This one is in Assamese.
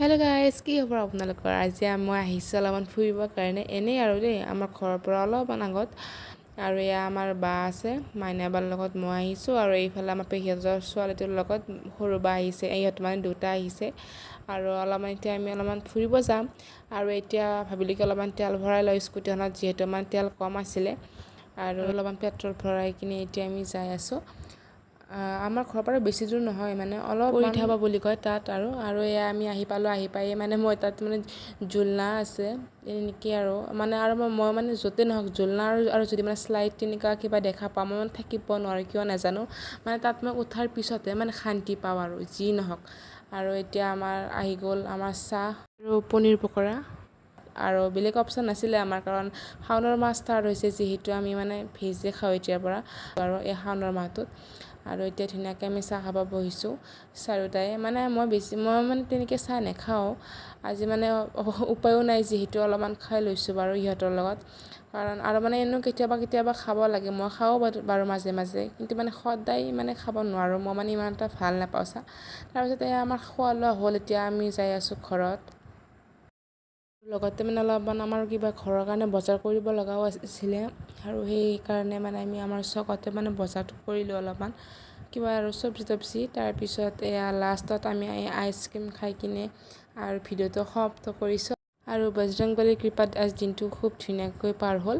হেল্ল' গাইজ, কি খবৰ আপোনালোকৰ? আজি মই আহিছোঁ অলপমান ফুৰিবৰ কাৰণে, এনেই আৰু দেই, আমাৰ ঘৰৰ পৰা অলপমান আগত। আৰু এয়া আমাৰ বা আছে, মাইনা বাৰ লগত মই আহিছোঁ। আৰু এইফালে আমাৰ পেহীহঁতৰ ছোৱালীটোৰ লগত সৰু বা আহিছে, ইহঁত মানে দুটা আহিছে। আৰু অলপমান এতিয়া আমি অলপমান ফুৰিব যাম। আৰু এতিয়া ভাবিলোঁ কি অলপমান তেল ভৰাই লওঁ স্কুটিখনত, যিহেতু মানে তেল কম আছিলে। আৰু অলপমান পেট্ৰল ভৰাই কিনে এতিয়া আমি যাই আছোঁ। আমাৰ ঘৰৰ পৰা বেছি দূৰ নহয়, মানে অলপ পৰিধাবা বুলি কয় তাত। আৰু এয়া আমি আহি পালোঁ। আহি পাই মানে মই তাত মানে ঝুলনা আছে এনেকৈ আৰু মানে মই মানে য'তে নহওক ঝুলনা আৰু যদি মানে শ্লাইড তেনেকুৱা কিবা দেখা পাওঁ, মই মানে থাকিব নোৱাৰোঁ, কিয় নাজানো। মানে তাত মই উঠাৰ পিছতহে মানে শান্তি পাওঁ আৰু যি নহওক। আৰু এতিয়া আমাৰ আহি গ'ল আমাৰ চাহ আৰু পনীৰ পকৰা। আৰু বেলেগ অপশ্যন নাছিলে আমাৰ, কাৰণ শাওণৰ মাহ ষ্টাৰ্ট হৈছে, যিহেতু আমি মানে ভেজে খাওঁ এতিয়াৰ পৰা আৰু এই শাওণৰ মাহটোত। আৰু এতিয়া ধুনীয়াকৈ আমি চাহ খাব বহিছোঁ চাৰিওটাই। মানে মই মানে তেনেকৈ চাহ নাখাওঁ আজি, মানে উপায়ো নাই, যিহেতু অলপমান খাই লৈছোঁ বাৰু ইহঁতৰ লগত। কাৰণ আৰু মানে এনেও কেতিয়াবা খাব লাগে, মই খাওঁ বাৰু মাজে মাজে, কিন্তু মানে সদায় মানে খাব নোৱাৰোঁ, মই মানে ইমান এটা ভাল নাপাওঁ চাহ। তাৰপিছত আমাৰ খোৱা লোৱা হ'ল, এতিয়া আমি যাই আছোঁ ঘৰত। লগতে মানে অলপমান আমাৰ কিবা ঘৰৰ কাৰণে বজাৰ কৰিব লগাও আছিলে। আৰু সেইকাৰণে মানে আমি আমাৰ চকতে মানে বজাৰটো কৰিলোঁ অলপমান, কিবা আৰু চব্জি তব্জি। তাৰপিছত এয়া লাষ্টত আমি আইচক্ৰীম খাই কিনে আৰু ভিডিঅ'টো সমাপ্ত কৰিছোঁ। আৰু বজৰংবলীৰ কৃপাত আজি দিনটো খুব ধুনীয়াকৈ পাৰ হ'ল।